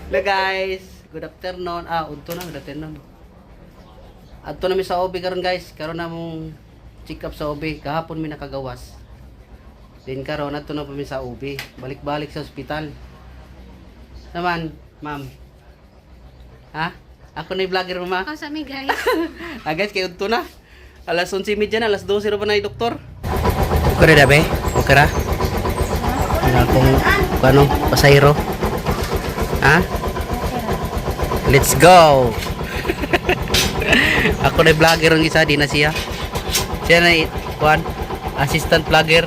Hello guys, good afternoon. Unto na, good afternoon. Adto na mi sa OB karon guys. Karon na mong check up sa OB. Kahapon mi nakagawas. Din karon adto na pa mi sa OB. Balik-balik sa ospital. Naman, ma'am. Ha? Ako na yung vlogger mo, ma. Oh, sa mi guys. Guys, kay udto na. Alas 11:30 na, alas 12 ra pa na yung doktor. Okay ra be? Okay ra? Ano akong ano, pasayro? Ha? Let's go! Ako na vlogger ang isa, di na siya. Siya na, kuan, assistant vlogger.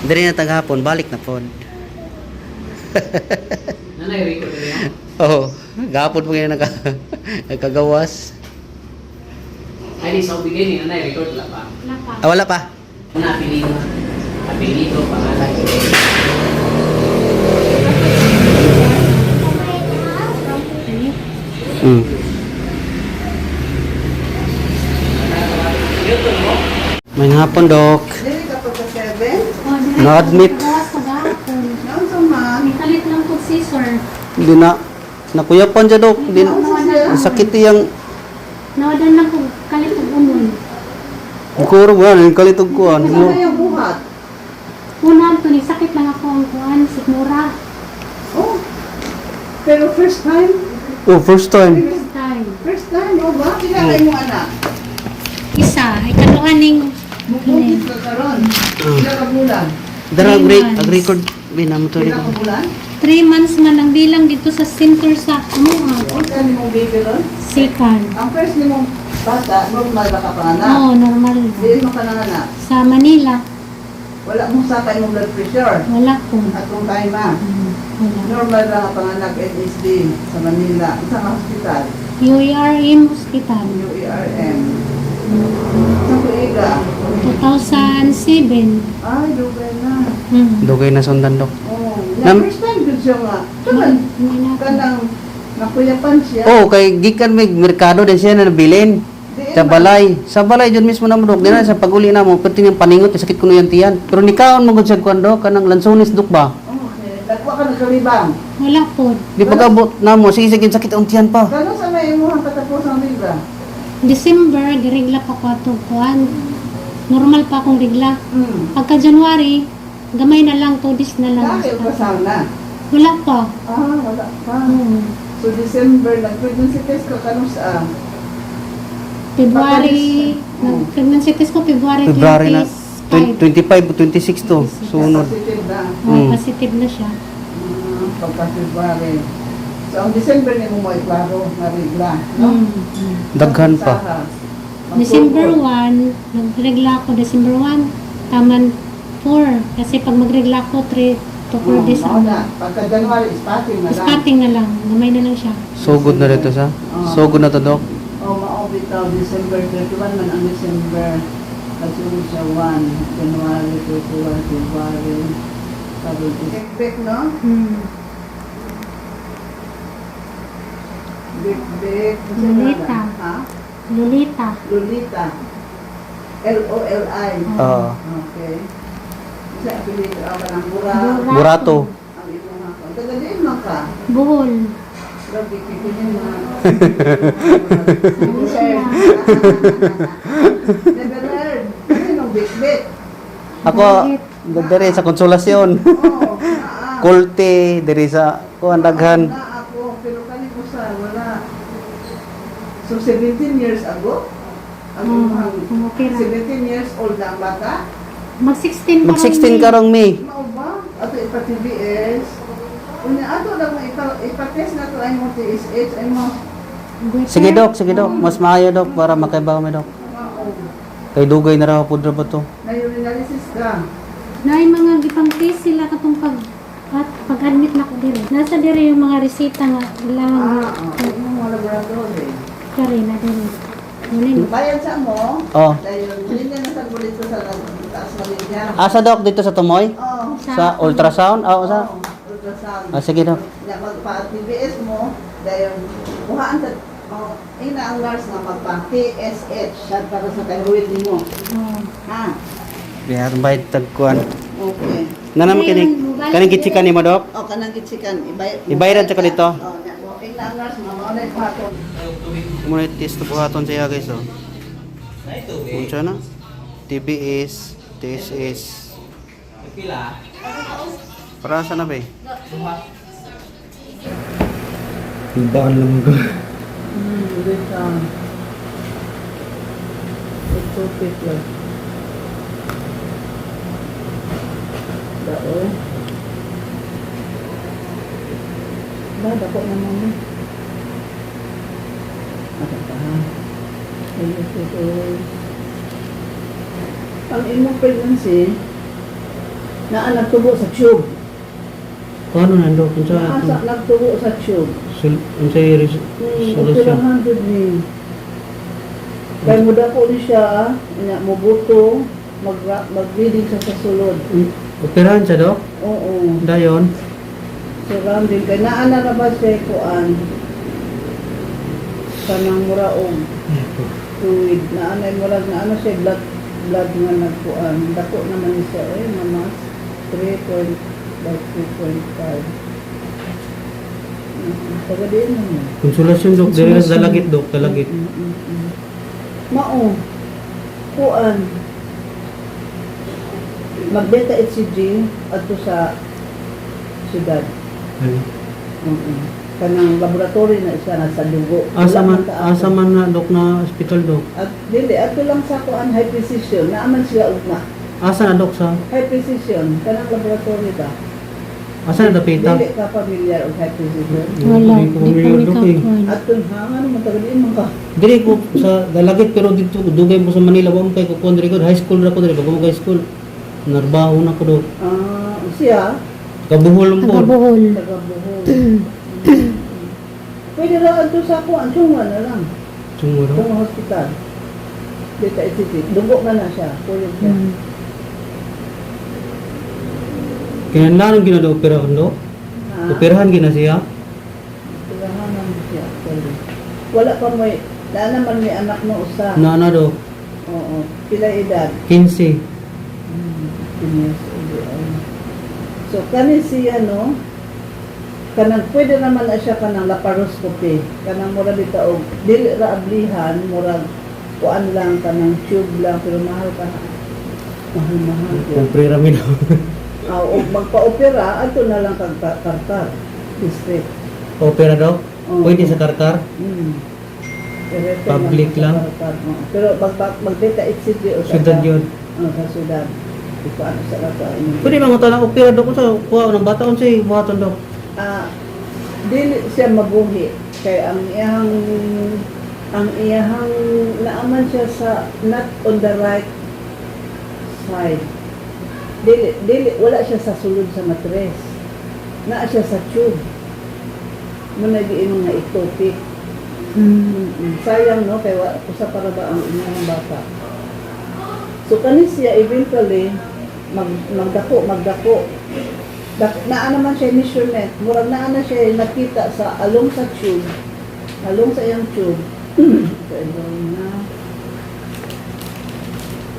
Dari na taghapon, balik na po. Nanay, record na yan? Oo, gapon po ngayon nagkagawas. Ay, di sa beginning, nanay, record lang pa. Wala pa. Wala pa. Napilido. Napilido, pangalan. Hmm. May hapon, Dok. Dili ka pa sa 7? Oh, Na-admit. Gawas pa gahapon. Noon sa man. May kalit lang po scissor. Hindi na. Nakuyapan siya, Dok. Hindi na. Sakit yung Nawadan na po kalit og umon. kuro ba? Yung kalitog ko. Ano yung buhat? Una to ni sakit lang ako ang kuan, sikmura. Oh. Pero first time? Oh, first time. First time. First time, oh ba? Pila kayo mong anak? Isa, ay kanuan ning Mukubit ka karon. Pila ka bulan? Dara, 3 months. ag-record. Binamo to. Pila ka bulan? 3 months man ang bilang dito sa center sa Amuha. Huwag ka ni mong baby ron? Second. Ang first ni mong bata, normal ba ka panganak? Oo, normal. Hindi mo ka nanganak. Sa Manila, Wala mong sakay mong blood pressure. wala po. At kung time ma. Wala. Normal lang ang panganak NSD sa Manila. Sa hospital. UERM Hospital. UERM. Sa Kuiga. 2007. Ay, dugay na. Dugay na sundan, Dok. Oh, Nam- first time din siya nga. Tuman, Hindi na po. kanang nakuyapan siya. Oh, kay gikan may merkado din siya na nabilin. Sa balay. Sa balay dyan mismo na mo, Dok. Di na sa paguli na mo. Pati yung paningot, sakit ko na yan tiyan. Pero nikaon mo gud sa kuan, Dok. Kanang lansones, Dok ba? Okay. Nagwa ka nagkalibang. Wala po. Di pagkabot na mo. Sige, sige, sakit ang tiyan pa. Gano'n sa may imuhang katapos ng liba? December, girigla pa ko ato kuan. Normal pa akong rigla. Pagka January, gamay na lang, 2 days na lang. Dahil kasal na. Wala pa. Wala pa. Hmm. So, December, nag-pregnancy test ka kanong sa February, nag-pregnancy test ko February February na. 25. 25 o 26 to. Sunod. positive na. Positive na siya. Pagka-February. So, ang December ni mo klaro na regla. No? Daghan pa. December 1, nagregla ako December 1, taman 4. Kasi pag magregla ako 3 to 4 days na. Pagka-January, spotting na lang. Starting na lang, gamay na lang siya. So good na dito sa. So good na to, Dok. Bitaw, December 31 man ang December. Kasunod siya 1, January, February, February. Bek-bek, no? Bek-bek. Lolita. Ha? Lolita. Lolita. L-O-L-I. Oo. Okay. Isa apelido ako ng Bura. Burato. Ang ibang ako. Taga-diin mo ka. Buhol. Grabe, kikinin mo. Buhol siya. Never heard. Ano yung bek-bek? Ako, dere sa konsolasyon. Oo. Kulte, dere sa kuan daghan. Na ako, pero kani ko sa wala. So 17 years ago, ang imong okay ra. 17 years old na ang bata. Mag-16 pa. Mag 16 karong May. Mao ba? Ato ipa-TBS. Unya ato lang ipa-test na to ay mo TSH ay mo. Sige, Dok, sige, Dok. Mas maayo, Dok, para makaibaw mi, Dok. Kay dugay na raw pudra ba to? Na urinalysis ka. Naay mga gipang test sila katong pag-admit na ko dire. Nasa dire yung mga resita nga kailangan Yung mga laboratory. kare na dire. Yun. Bayad sa mo. Oh. Dahil hindi na sa bulito sa taas na linya. Asa, Dok, dito sa Tumoy? Oh. Sa ultrasound? Sa? Ultrasound. Sige, Dok. Na magpa-TBS mo, dahil kuhaan sa ina ang nurse nga magpa-TSH siya para sa thyroid mo. Oh. Ha? Biar bayad tagkuan. Okay. Nanam kini kaning gitsikan nimo dok. O kanang gitsikan Ibayran sa ko dito. Oh, walking lang nurse mamonay paton. Muna test buhaton siya guys oh. Unsa na? TBS, TSS. Pila? Para sa na ba? Ibaan lang ko. Wait lang. Ito lang. Daon. Dako naman mo. Ako pa ha. Ang imong pregnancy, nagtubo sa tube. Kano na dok? Unsa Naasa nagtubo sa tube. unsa solusyon? Utirahan jud ni. Kaya mo dako ni siya, nya mobuto, mag-bleeding sa sulod. Operahan siya dok? Oo. Dayon. Surrounding kay naana na ba siya kuan? Kanang muraog. Tuwid naana naana siya blood nga nagkuan. Dako naman siya mamas 3.5. Taga din naman. Konsulasyon dok, diri lang dalagit dok, dalagit. Mao. Kuan. Magbeta HCG adto sa siyudad. Kanang laboratory na isa na sa dugo. Asa Wala man man na dok na hospital dok. At dili ato lang sa kuan high precision naaman sila ugma. Asa na dok sa? High precision kanang laboratory ba? Asa na dapita? Dili ka familiar og high precision. Wala, Hindi ko di pa familiar, Dok, eh. nakakuan. Atun hangan mo tagadin man ka. Diri ko sa dalagit pero dito dugay mo sa Manila wa mo kay ko kuan diri ko high school ra ko diri bago mo high school. Narbaho na ko dok. Siya Kabuhol mo. Tagabuhol. taga Bohol. Pwede ra adto sa kuan sungan na lang. Sumuro. Sa hospital. Dito iti. Dugo na na siya. Puyog siya. Kinahanglan gina operahan dok. Ha? Operahan gina siya. Tirahanan siya. Pwede. Wala pa may naman may anak mo usa. Na dok. Oo. Pila edad? 15. 15 years old. So, kani siya, no? Kanang, pwede naman na siya kanang laparoscopy. Kanang mura dito, o, dili ra ablihan, mura, kuan lang, kanang tube lang, pero mahal ka na. Mahal. Kumpre rami daw. O magpa-opera, ato na lang kag karkar. District. Opera daw? Oo. Pwede sa karkar? Diretso Public sa lang? karkar. Oo. Pero magdita HCG o Syudad yun. Sa syudad. Ito ano sa rata. Pwede ba nga talang opera daw ko sa kuha ng bata unsay buhaton daw? Dili siya mabuhi kay ang iyahang naaman siya sa not on the right side. Dili wala siya sa sulod sa matres. Naa siya sa tube. Muna giingon nga ectopic. Sayang no kay usa para ba ang iyang bata. So kani siya eventually magdako. Naa naman siya measurement. Murag naa na siya nakita sa along sa tube. Along sa iyang tube.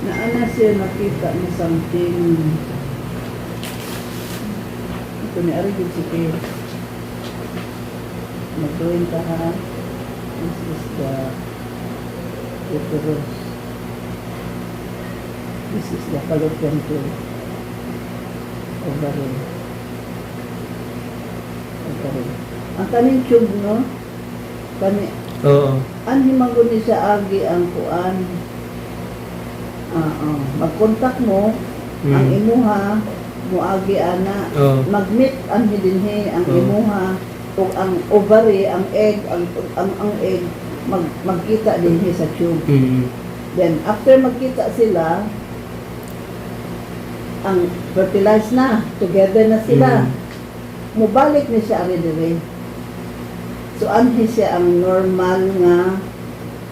Naa na siya nakita na something. Ito ni Ari gid si Kay. Magduin ka ha. This is the uterus. This is the fallopian tube. Ovary. Ang kaning tube, no? Oo. Himagon ni siya agi ang kuan. Mag-contact mo, ang imuha, muagi ana. Mag-meet ang hidinhi, ang imuha, o ang ovary, ang egg, ang egg, magkita dinhi sa tube. Then, after magkita sila, ang fertilize na, together na sila. Mubalik ni siya ari dire. So anhi siya ang normal nga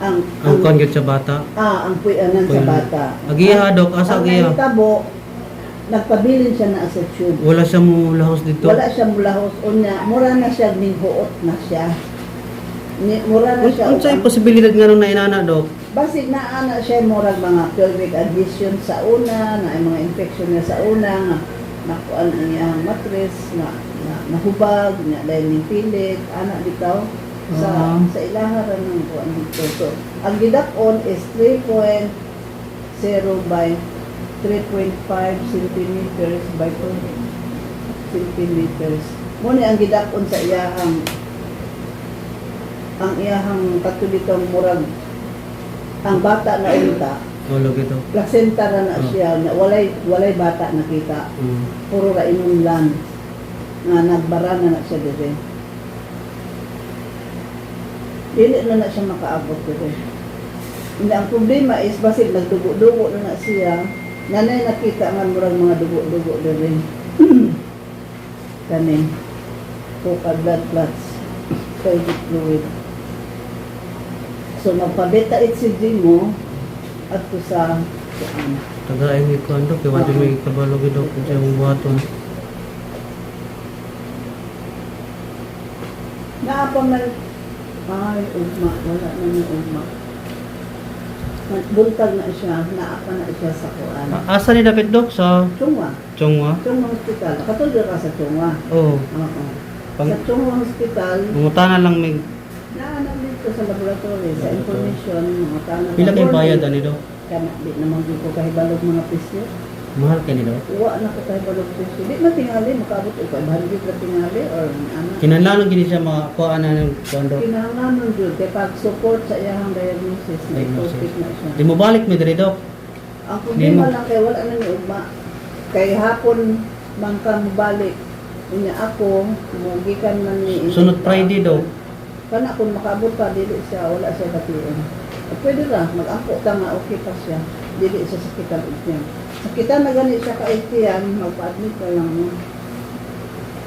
ang kon gyud sa bata. ang puyanan sa bata. Agiha dok, asa agiha? Ang tabo nagpabilin siya na sa tube. Wala siya mo lahos dito. Wala siya mulahos unya, mura na siya ning huot na siya. Mura na siya. Unsay posibilidad nga nung nainana dok? Basig na ana siya murag mga pelvic adhesion sa una, na mga infection niya sa una, nga nakuan ang iyang mattress, nahubag, na dahil ni pilit, ana bitaw, sa ilaharan ng kuan dito. So, ang gidakon is 3.0 by 3.5 centimeters by 2 centimeters. Muna ang gidakon sa iyahang katulitong murag ang bata na unta, Ulo gito. placenta na siya, na walay bata nakita. Puro ra imong lang nga nagbara na siya dire. Dili na siya makaabot dire. Hindi, ang problema is basig nagdugo-dugo na siya. Nanay nakita nga murag mga dugo-dugo dire. Kaning focal blood clots, pelvic fluid. So, magpabeta HCG mo at sa Tagain ni kuan dok, kaya wala may kabalo gito kung siya mong buhaton. naapa man, ay, ugma, wala na yung ugma. Buntag na siya, naapa na siya sa kuan. Asa ni dapat dok sa Chungwa. Chongwa? Chungwa Hospital. Katulad ka sa Chungwa. Oo. Oo. Pang Sa Chungwa Hospital, mangutana lang may naanap dito sa laboratory, sa information, mga tanong. pila kay bayad ani dok? Kana, di naman di ko kahibalog mga pisyo. Mahal kay ni dok. Uwa na ko kahibalog pisyo. Di matingali, makabot ko, 500 na tingali, or ano. Kinahanglan gid siya makakuha na ng kuan dok. Kinahanglan yun, kaya pag-support sa iyang diagnosis, na Diagnosis. ectopic na siya. Di mo balik mi diri dok. Ang problema Di mo- lang kay wala na ni ugma. Kay hapon man ka mobalik. Unya ako, gikan man ni Sunod Friday dok. Kana kung makaabot pa dili siya, wala siya katiyon. At pwede ra mag-ampo ta nga okay pa siya. Dili siya sakitan niya. Sakitan na gani siya ka yan, magpa-admit ka lang mo.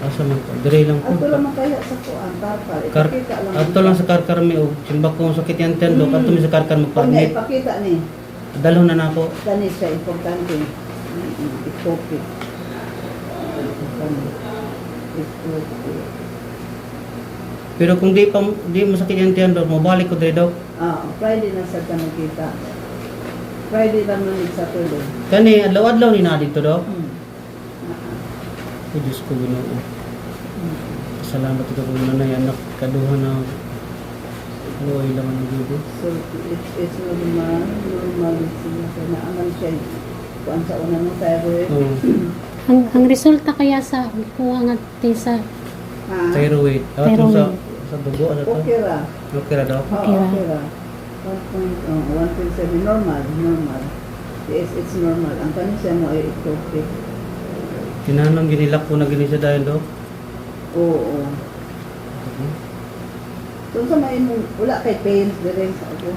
Asa man ko? Diri lang Ato ko. lang man kaya sa kuan, tapal. Kar Ipakita lang. Ato lang sa karkar mi og simbak ko sakit yan ten dok. Ato mi sa karkar Kung magpa-admit. ipakita ni, Dalhon na nako. gani siya importante. Ectopic. Ectopic. Pero kung di masakit yan ten dok, mabalik ko diri dok. Friday na sa nakita. Friday lang na Saturday. Kani adlaw-adlaw ni na dito dok. Hmm. Ay Diyos ko Ginoo. Salamat ito kung nanay anak kaduha na luway lang ang gibo. So, it's normal siya. Kaya naaman siya. Kuan sa una ng thyroid. Oo. Ang resulta kaya sa kuha nga te sa Ha? Thyroid. Ato sa dugo ano to? Okay ra. Okay ra dok. Okay ra. Okay ra. 1.7 normal. Yes, it's normal. Ang kanin siya mo ay ectopic. Kinahanglan ginilak ko na gini siya dahil dok. Oo. So, sa may wala kay pain, direct sa ako.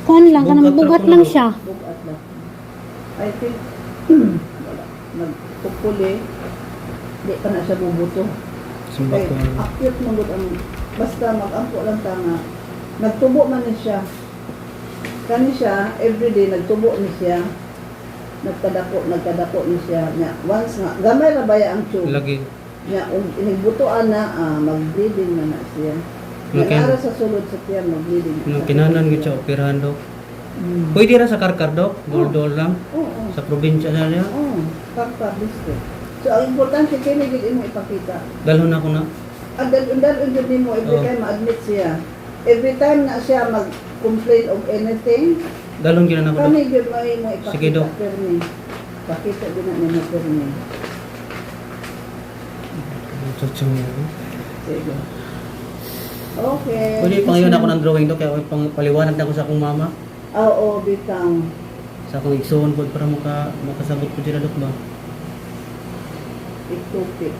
kuan lang kanang Bugat bugat ra lang kuno. siya. Bugat lang. I think, wala. Nagpupuli. Di pa na siya bubuto. Simbak ko. Kay acute mo ang basta mag-ampo lang ta nga nagtubo man ni siya. Kani siya everyday nagtubo ni siya. Nagkadako ni siya. Nya once nga gamay ra baya ang tube. Lagi. Nya inigbutoan na mag-bleeding na siya. Okay. Nagara sa sulod sa tiyan mag-bleeding. Nung kinahanglan gid siya operahan dok. Mm. Pwede ra sa karkar dok. Goldol lang. Oo. Sa probinsya na niya. Oo. Kakpa district. So ang importante kini gid imo ipakita. Dalhon ako na. Andal mo every Oo. time ma-admit siya. Every time na siya mag-complain of anything, Dalhon gina na ako dok. kami yun mo ipakita. Sige, Dok. Permi. Pakita din na mo permi. Chuchong niya. Sige. Okay. Pwede pang yun ako ng drawing dok. Kaya pang paliwanag na ako sa akong mama. Oo, bitang. Sa akong igsoon po para makasabot ko sila dok ba. Ectopic.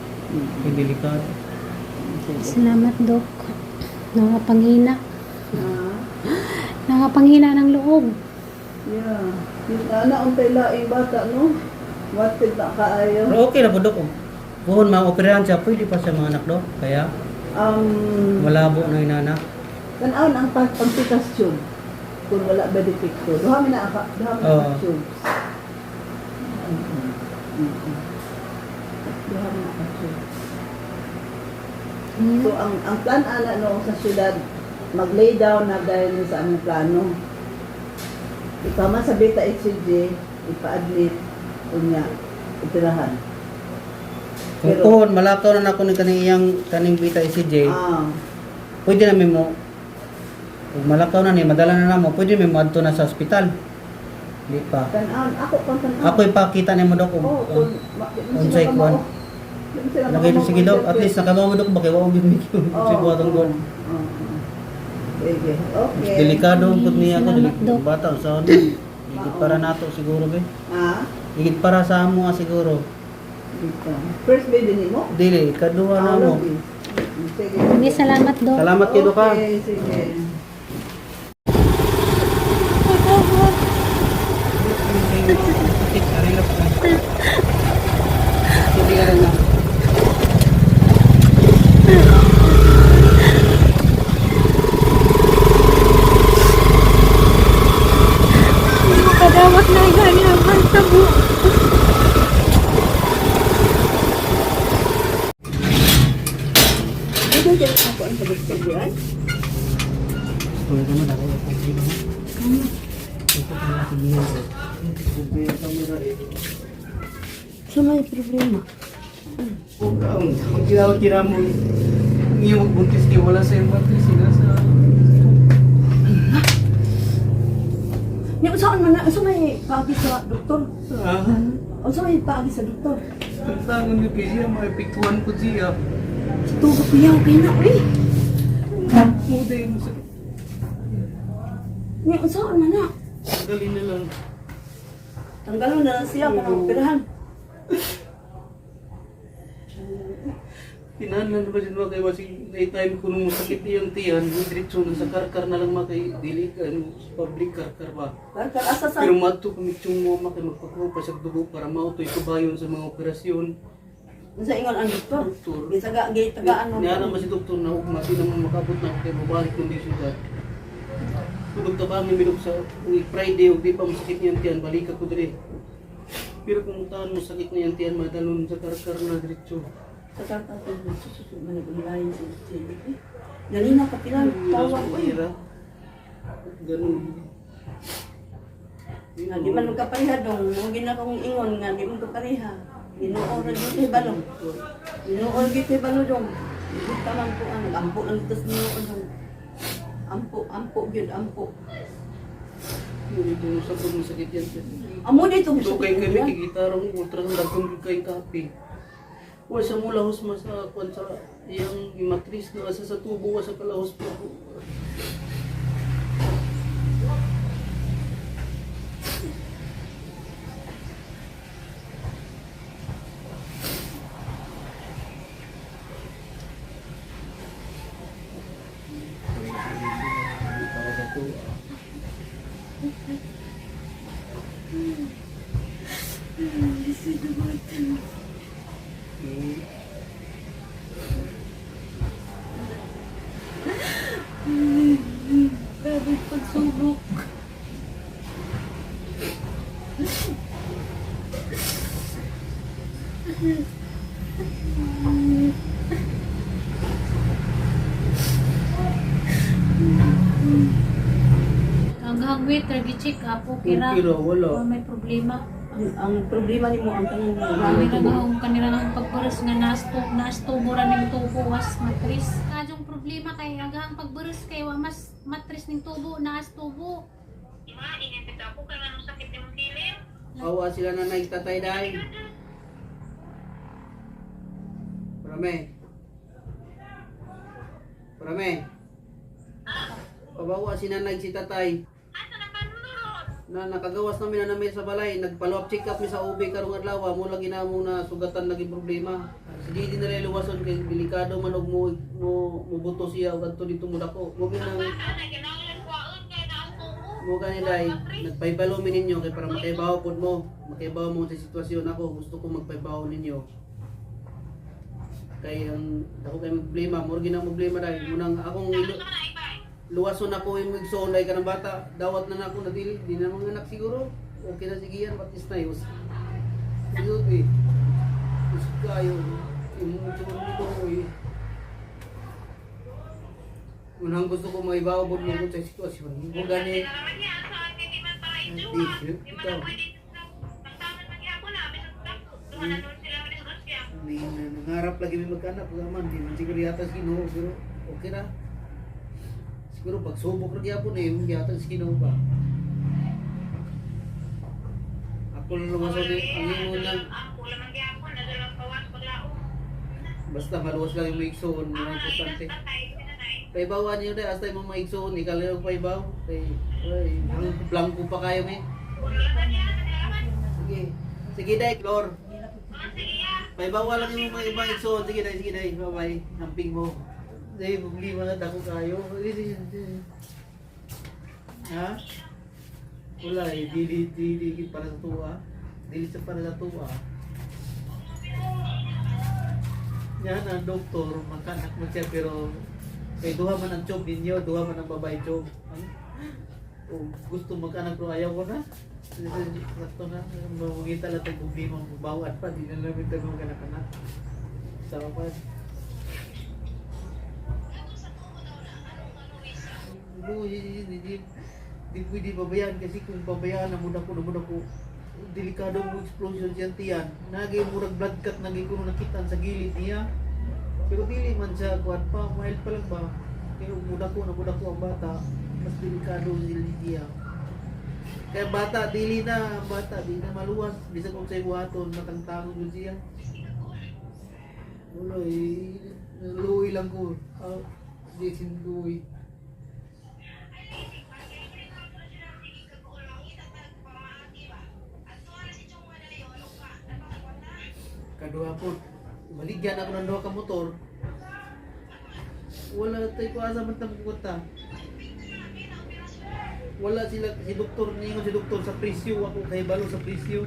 Ay delikado. Salamat dok. Nakapanghina. Ah, Nakapanghina ng loob. yeah. Yung untay laing bata, no? Watid na kaayo. Pero okay na po dok. Buhon ma-operahan siya, pwede pa sa mga anak dok. Kaya malabo na inanak. Tanaw ang pagpitas tube. Kung wala ba defecto. Duha mi na Oo. tube. Duha mi na tube. So ang plan ana no sa syudad mag-lay down na dahil sa among plano. Ipama sa beta HCG, ipa-admit, unya, itirahan. Kung kuhon, malakaw na ako ni kaning bita ECJ, pwede na mo, kung malakaw na ni, madala na mo, pwede mo adto na sa ospital. Di pa. Tanan, ako pang tanan. Ako ipakita ni mo daw kung unsay kuan. Lagay na sige daw, at least nakagawa daw ba kay wa gyud mi siguro atong gon. Okay. Okay. Delikado pud niya ako Salamat, Dok. bata sa ano. Higit para nato siguro be. Ah, Higit para sa amo nga siguro. dito. First baby ni mo? Dili, kaduha na mo. Sige. Sige, salamat, Dok. Salamat kido ka. Okay, sige. Kadawat na gani ang tabo. Ito dyan ako ang pagkakas. Tuloy naman ako ang sino. Ito pa na sabihin ko. So may problema. Ang kira mo. Ngayon magbuntis kayo wala sa iyong matris. Ni saan man na unsa may paagi sa doktor? Unsa may paagi sa doktor? Ang tangon niyo kay siya, maipiktuan ko siya. Tugo piyaw kay na uy. Muday mo sa Ni unsa man na? galing na lang. Tanggalon na lang siya para operahan. Kinahanglan ba din mga kayo masing na-time ko nung sakit niyang tiyan, diretso na sa karkar na lang mga kayo, dili ka, public karkar ba? Karkar asa sa Pero madto kami tiyong mo makay magpakuha pa sa dugo para mautoy kabayon sa mga operasyon. unsa ingon ang doktor? Doktor. Gitagaan mo. Niya naman si doktor na hukma, di naman makabot na ako kay mabalik kondisyon ka. Tulog ta ba minok sa Friday, o di pa masakit niyang tiyan, balik ako dali. Pero kung tahan mo sakit na yung tiyan, madalon sa karkar na diretso. Sa karkar ko sususud man nagulayan sa CCTV. Dali na kapilan tawag ko. Ganun. Nga di man magkapareha dong, mo gina kong ingon nga di man kapareha. Ginoo ra dito balo. Ginoo dito balo dong. Kita man po ang ampo ang tos niyo dong. Ampo gyud ampo. Ito sa pag masakit yan. Amo dito So kay kami kigitarong ultrasound dagkong kay kape. Wa sa mula hos sa kwan sa iyang matris na asa sa tubo wa sa kalahos pa. Grabe pagsubok. Ang hagwit, check up, okay ra. Okay ra, wala. O may problema. ang problema nimo ang tanong Marami na ang kanilang pagburos nga nastubo ra ning tubo was matris. Kadong problema kay agang pagburos kay wa mas matris ning tubo naas tubo. Awa sila na nagtatay dahil. Parame. Pabawa si nanay si tatay. Na nakagawas namin na namin sa balay, nagpalo up check up mi sa UB karong adlaw, mo lagi na mo na sugatan lagi problema. Sige din na luwason kay delikado man og mo buto siya og adto dito mo dako. Mo ginang mo kanilay nagpaybalo mi ninyo kay para makaibaw pod mo. Makaibaw mo sa sitwasyon ako, gusto ko magpaybaw ninyo. Kay ang ako kay problema, mo ginang problema dai mo nang akong luwason ako yung magsoon dahil ka ng bata, dawat na ako na dili, di na mga anak siguro. Okay na sige yan, batis na yun. Yun eh. Gusto kayo, yung mga mo eh. Unang gusto ko maibaw mo sa sitwasyon. Hindi ko gani. Ikaw. Nangarap lagi may magkanak naman, di man siguro yata sa Ginoo, pero okay na. Siguro pag subok na gyapon yata sa Ginoo ba. Ako lang naman sa ang ingon lang. Basta maluwas lang yung maigsoon, mga importante. Paibawan niyo dahil hasta yung mga maigsoon, ikalayo paibaw. Ang blanco pa kayo may. Sige. Sige dahil, Lord. Paibawa lang yung mga maigsoon. Sige dahil, bye-bye. Namping mo. Dahil, problema na dako kayo. Ha? Wala dili para sa tuwa. Dili sa para sa tuwa. Yan ang doktor, magkanak mo siya pero kay duha man ang job ninyo, duha man ang babae job. O gusto magkanak pero ayaw ko na. Sakto na, mamungita lang tayo problema, bawat pa, di na namin tayo magkanak-anak. Sama pa. Di pwede babayaan kasi kung babayaan na muna ko delikado mo explosion siya tiyan. Nagay murag blood cut nagay kuno nakita sa gilid niya. Pero dili man siya kuan pa, mild pa lang ba. Pero muna ko ang bata, mas delikado niya. Kaya bata dili na maluwas bisan kung say buhaton matangtangon yun siya. Wala luwi lang ko. Di sinduwi. Kaduha po, maligyan ako ng duha ka motor. Wala tayo ko asa man pupunta. Wala sila, si doktor sa presyo, ako kay balo sa presyo.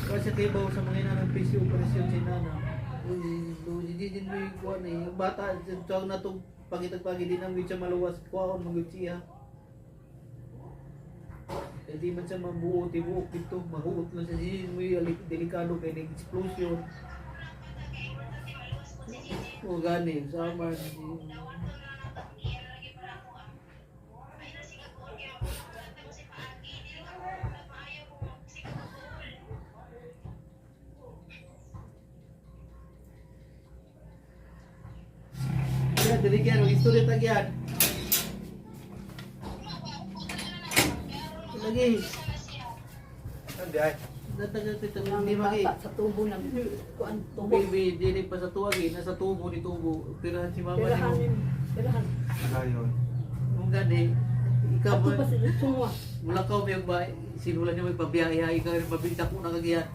Wala siya kay balo sa mga ina ng presyo si nana. Hindi mo yung kuha na yung bata, tawag na itong pagitag-pagi din ang siya maluwas, kuhaon mag siya. Hindi man siya mabuot dito, mahuot lang siya. Hindi mo yung delikado kay explosion. O gani, sama ya, demikian istorya tagyan. Lagi. Agad. Datagal Ang di magi. bata sa tubo ng kuan tubo. Baby, dili pa sa tuwagi, nasa tubo ni tubo. Pirahan si mama Pirahan ni. yun. Pirahan. Kung gani, ikaw Ato pa ba? sila sungwa. Mula ka may ba sinulan niya may pabiyahe ka rin mabinta ko na kagiyan.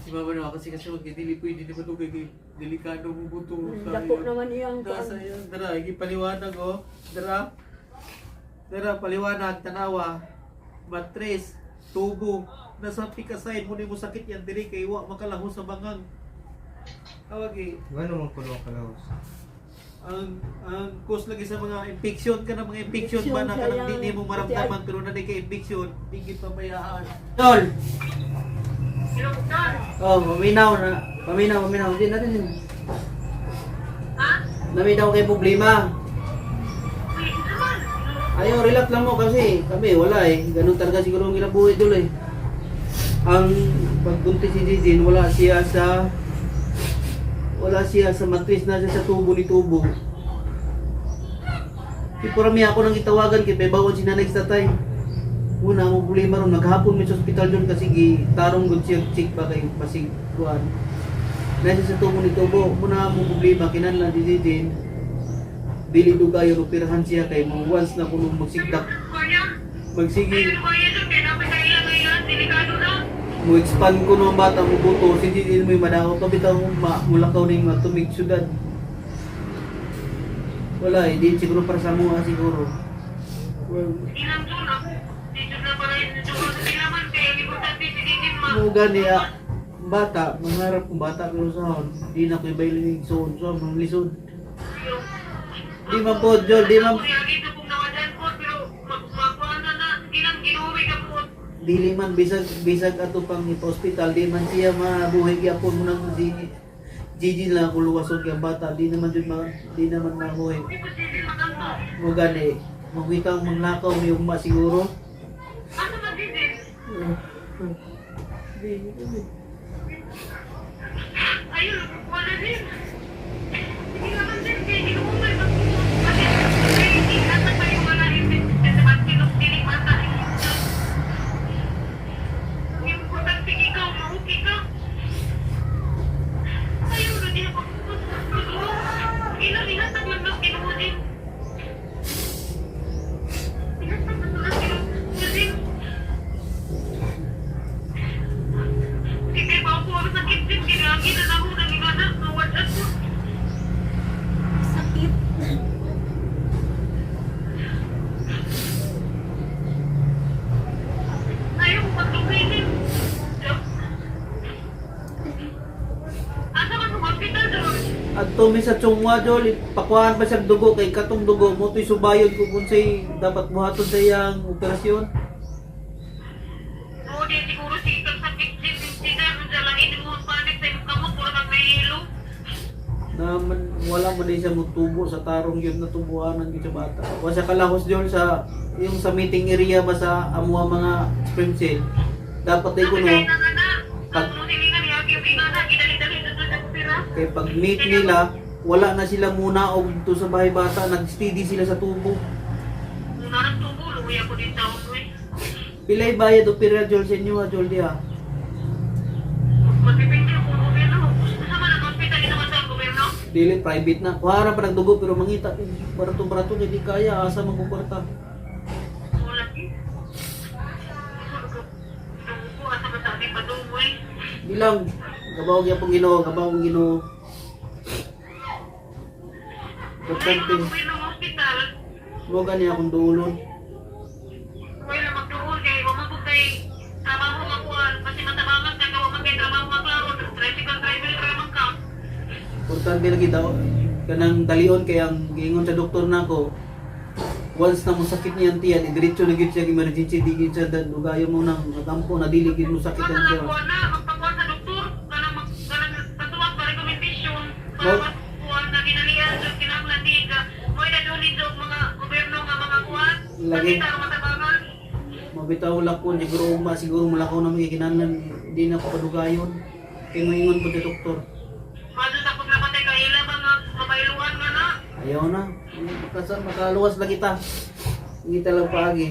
Si mama na kasi wag dili pwede di ba to kay delikado mo buto sa. Dako naman iyang Nasa kuan. yan, dara, paliwanag oh. Dara, paliwanag, tanawa, matres, tubo, nasa pikasayin mo ni mo sakit yan, diri kay wa makalaho sa bangang. Awagi, Gano'n mo kuno kalahos? ang cause lagi sa mga infection ka na mga infection ba na Infection kanang kaya di mo yan. maramdaman pero na di ka infection, digit pabayaan. Tol! Oh, paminaw, hindi natin yun. Naminaw kay problema. Ayaw, relax lang mo kasi kami wala ganun talaga siguro ang ilang buhay dul Ang pagbuntis si Jijin, wala siya sa matris na siya sa tubo ni tubo. Iporami ako nang itawagan kay bawon si nanay sa tatay. Una mo problema ron naghapon mi sa ospital doon kasi gitarong gud siya check ba kay pasig kuan. Nasa sa tubo ni tubo, muna mo problema kinahanglan di Jijin. Dili do kayo operahan siya kay mo once na kuno magsigdak. Magsige. Mo expand ko no ang bata mo buto, hindi din mo madaot to bitaw mulakaw ning matumig syudad. Wala, hindi siguro para sa mo siguro. Well, mo gani bata, mangarap kong bata pero sahon, di na ko ibaylin so mga lisod. Di man po, Jol, di man. Dili man bisag ato pang hospital, di man siya mabuhay gyapon mo nang Gigi lang ako luwasod kaya bata, di naman mahuwi. Mo gani, magwikang maglakaw may ugma siguro. Ano ba din? Ayun, wala din. Hindi naman din, kaya inuumay ba po? Kasi hindi nasa pa yung mga investment na naman pinupili mata. Ang importante ikaw, mahuki ka. Ayun, hindi ako ilang ihatag lang lang kinuhudin. Ihatag lang lang kinuhudin. Sige ba ako, ang sakit din, ginagi na ako ng iwanan, mawadan ko. Sakit. Ayaw ko pagtuginin. Asa man sa hospital doon? At tumi sa tsungwa Jol, pakuhaan pa siyang dugo kay katong dugo mo to'y subayon ko kung say dapat buhaton sa iyang operasyon. Oo, di siguro si ikang sakit din. Hindi na yung dalain, mo ang panik sa imong kamot, pura kang nahihilo. Na wala man din siya magtubo sa tarong yun na tubuanan yun sa bata. O sa kalahos Jol sa yung sa meeting area ba sa amuha mga spring sale. Dapat ay kuno Kaya na nga na. Pag- Ang musilingan niya, yung na, gidali-dali na doon sa pira. kay pag meet nila wala na sila muna og dito sa bahay bata, nag-steady sila sa tubo. Muna ng tubo, luwi ako din sa ulo eh. Pilay bayad o pira Jol sa inyo ha Jol diha. Matipindi ako ng gobyerno. Gusto man ang hospital, ito man sa gobyerno. Dili private na. Kuhara pa nagdugo pero mangita barato-barato hindi kaya asa magkuporta. Wala eh. Dugo ko, asa man sa ating patungo eh. Bilang gabaw gyud pong Ginoo, gabaw ang Ginoo. Ay, Importante. mga gobyerno ng hospital, Mo gani akong duulon. wala magtuon kay wamabog kay trabaho makuhan. Kasi matabangan ka, kawa magkay trabaho maklaro. Tricycle driver ramang ka. Importante lagi daw kanang dalion kay ang giingon sa doktor nako. Once na mo sakit niyan tiyan, diretso na gyud siya emergency di gyud siya dugayon mo nang magampo na dili gyud mo sakit ang tiyan. Magpakakuha na, magpakuha sa doktor. Kanang patuwag pa rekomendasyon. Para Mo- magkuha na ginalian. So, kinahanglan di ka. Mo'y nadunid sa mga gobyerno nga mga kuhan. Lagi. Kasi taro matabangan. Mabitaw lakon siguro ugma siguro mulakaw na may kinahanglan di na ko padugayon. Kay moingon po sa doktor. Maso sa paglamatay ka ila mga mabailuan nga na. Ayaw na. Makaluwas na kita. Hindi lang paagi.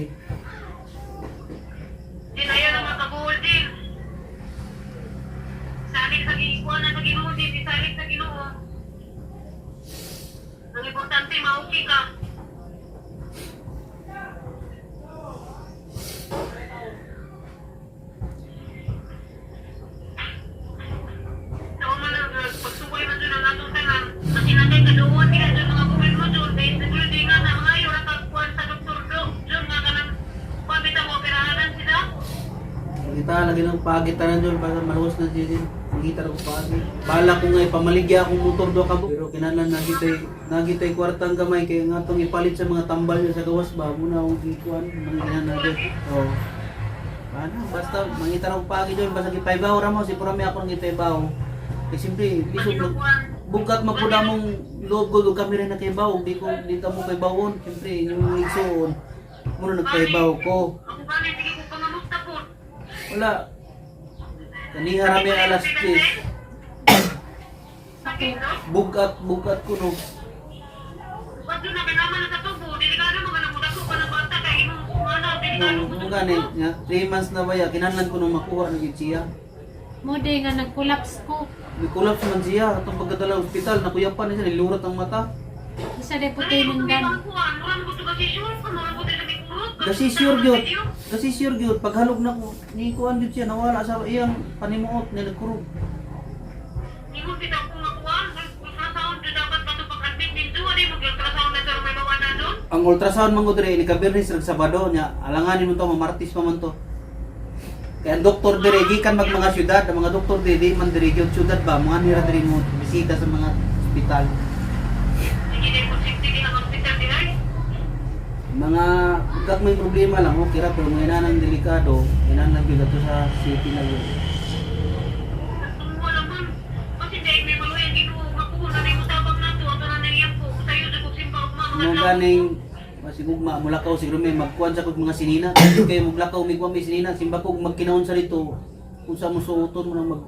Din ayaw na makabuhol din. Salit sa ginikuha na sa ginoo din. Di salit sa ginoo. Ang importante, mauki ka. Sa man ang pagsukoy man doon ang atong tanan. Ang sinagay kaduwan nila doon mga gobyerno doon. Dahil sa gulo nga na mga ayaw nakagpuan sa doktor doon. Doon nga ka nang pabita mo operahanan sila. Kita lagi ng pagitaran doon para maluwas na din. Kita ko pagi. Bala ko nga ipamaligya akong motor do ka pero kinahanglan nagitay kwartang gamay kay nga tong ipalit sa mga tambal sa gawas ba muna akong gikuan mga na doon. Oh. Ano, basta mangita ra ko pagi doon basta gipaybaw ra mo si purami ako nang gipaybaw. Kay simple bisog bugat magpuna mong loob ko kami rin na kay baw di ko dito mo kay bawon siyempre yung igsoon muna nagpaybaw ko. Ako gani, sige ko pangamusta po. Wala. Kaniha rami alas 10. Sakit no? Bugat ko no. Ba't doon na kailangan na sa tubo? Delikado mga namuda ko pa ng bata kaya imong ano, delikado ko Nung gani, 3 months na ba ya, kinahanglan ko nung makuha ng siya. Mo de nga nag-collapse ko. May collapse man siya, atong pagkadala ospital, nakuyapan na siya, nilurat ang mata. Isa de puti nundan. Kasi sure gyud, paghalog na ko, ni kuan gyud siya, nawala sa iyang panimuot, nilagkurog. Ingon kita kung makuha, ultrasound na dapat ba ito pag-admit nito? Ano yung mag-ultrasound na sir may bawa na doon? Ang ultrasound man gud ni Kabirnis rag Sabado nya, alanganin mo to, mamartis pa man to. Kaya ang doktor dire gikan mag mga syudad, ang mga doktor dire di man dire gyud syudad ba, mga nira dire mo bisita sa mga ospital. Sige din po, sige ang hospital din ay. Mga kag may problema lang, okay ra pero mga inanang delikado, inanang gyud ato sa city na yun. Tumuha naman. Kasi dahil may maluyan, ganing masigugma mulakaw siguro may magkuan sa kog mga sinina kasi kayo maglakaw may kuan may sinina simba kog magkinaon sa dito kung sa mo suoton mo nang mag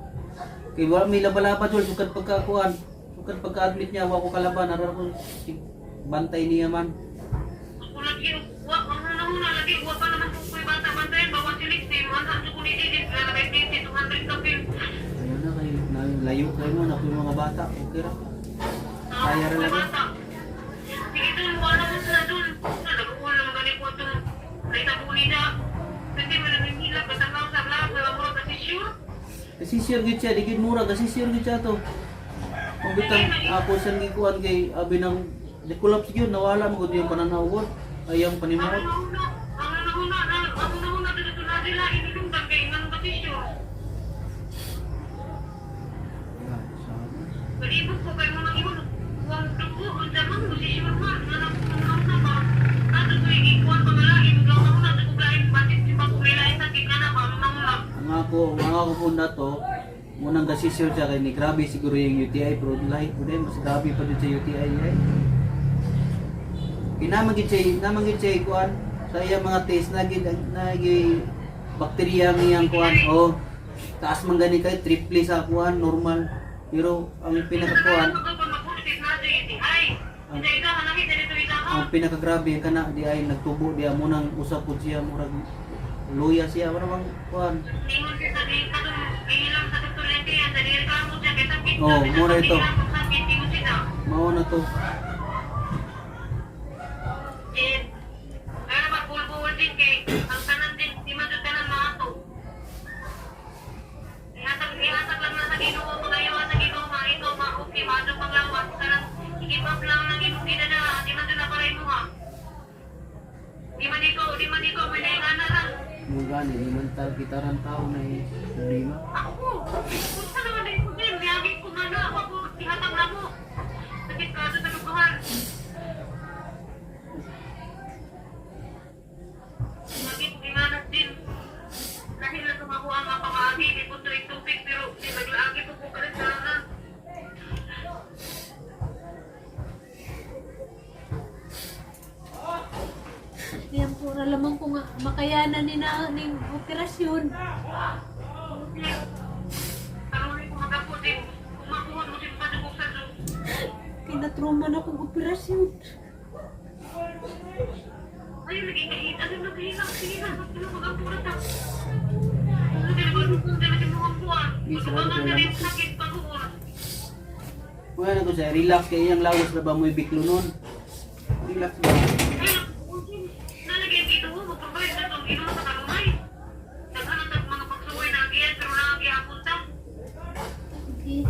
kay wala may labalaba jud sukad pagkakuan sukad pagka-admit niya wa ko kalaban arar ko bantay niya man Ako lagi, ang lagi, wa pa naman kung may bata-bantayan, bawa silik, si Manhan, sa kunitidit, lalagay 200 kapil. ayun na kayo layo kayo mo na mga bata okay ra kaya ra lagi Sige dun, wala naman sila dun. Nag-uul naman ganit ko itong naitapuni na. Kasi mananghihilap, katang sa vlog, wala mo kasi sure. kasi sure gid siya digid mura kasi sure gid siya to kung bitang ako siyang gikuan kay abi nang collapse gyud nawala mo gud yung pananaw ko ayang panimuot Ang nahuna dito na sila, inilunggan kay nang kasi sure. Palibot ko kayo mga iwan. Huwag dugo, ang damang posisyon man. Nanang na ba? Ato ko yung ikuan pangalain. Huwag lang na ito kuglain. Basit si Pagkulilain sa kikana ba? Ang ang ako po na to munang gasisyon siya kay ni grabe siguro yung UTI pero lahi po din mas grabe pa din sa UTI eh. Kinamagid siya kuan sa iyang mga test nagi bakterya niyang kuan o taas man gani kay triple sa kuan normal pero ang pinakakuan ang pinakagrabe kana di ay nagtubo diya munang usap pud siya murag luya siya wala bang kuan oh mura ito mao na to Di man ikaw, may naingana lang. mo gani mental kita ran tao na problema Ako, punta naman din ko din. Biyagin ko nga na. Ako, ihatag na mo. Sakit ka sa lubuhan. Biyagin ko inganas din. Dahil na tumakuha nga pamagi, di po tubig, pero di naglaagi po po kalit sa lang. Yan po, alamang ko nga, makayanan ni na ning operasyon. Tarunin ko magapo din. Kung makuha mo si Padugok sa Zoom. Kinatrauma na kong operasyon. Ay, naging kahit. Ano naghihilang? Sige na, ano magapo na ta? Ano dalawa kung dalawa si mga buwan? Pagkabangan na rin sakit pag-uwan. wala ko siya relax kay iyang lawas na ba mo ibiklo nun relax ba Nalagyan dito mo, magpapayad na itong inom sa kalumay. Naghanap ang mga pagsuway na agiyan, pero nakagiapon ta. Okay.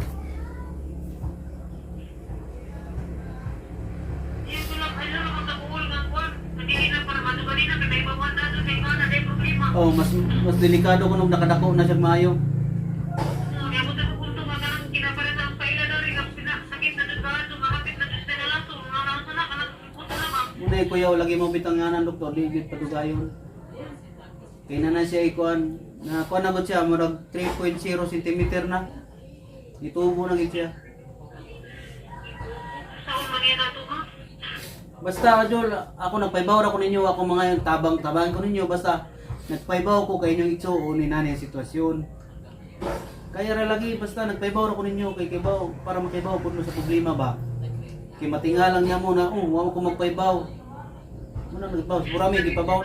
Yan ko lang, ano lang ang tabuhol ng kwan. Hindi na para manugali na, kada ibawan na doon, kaya nga na, may problema. oh mas delikado ko nung nakadako na siya maayo Kaya mo tayo punto nga ka lang, kinapalit ang paila na rin, ang sakit na doon ba, sumakapit na doon na lang, mga nasa na, kanang punto na ba? muna kuya lagi mo bitanganan doktor di gid padugayon kay na siya ikuan na kuan na gud siya murag 3.0 cm na itubo na gid siya Saan man yan nato, ha? basta Jol ako nagpaybaw ko ninyo ako mga tabang ko ninyo basta nagpaybaw ko kay inyong itsuon ni nani ang sitwasyon kaya ra lagi basta nagpaybaw ko ninyo kay kibaw para makaybaw pud mo sa problema ba kay matingalang niya mo na wa ko magpaybaw muna nagpaybaw murami gipabaw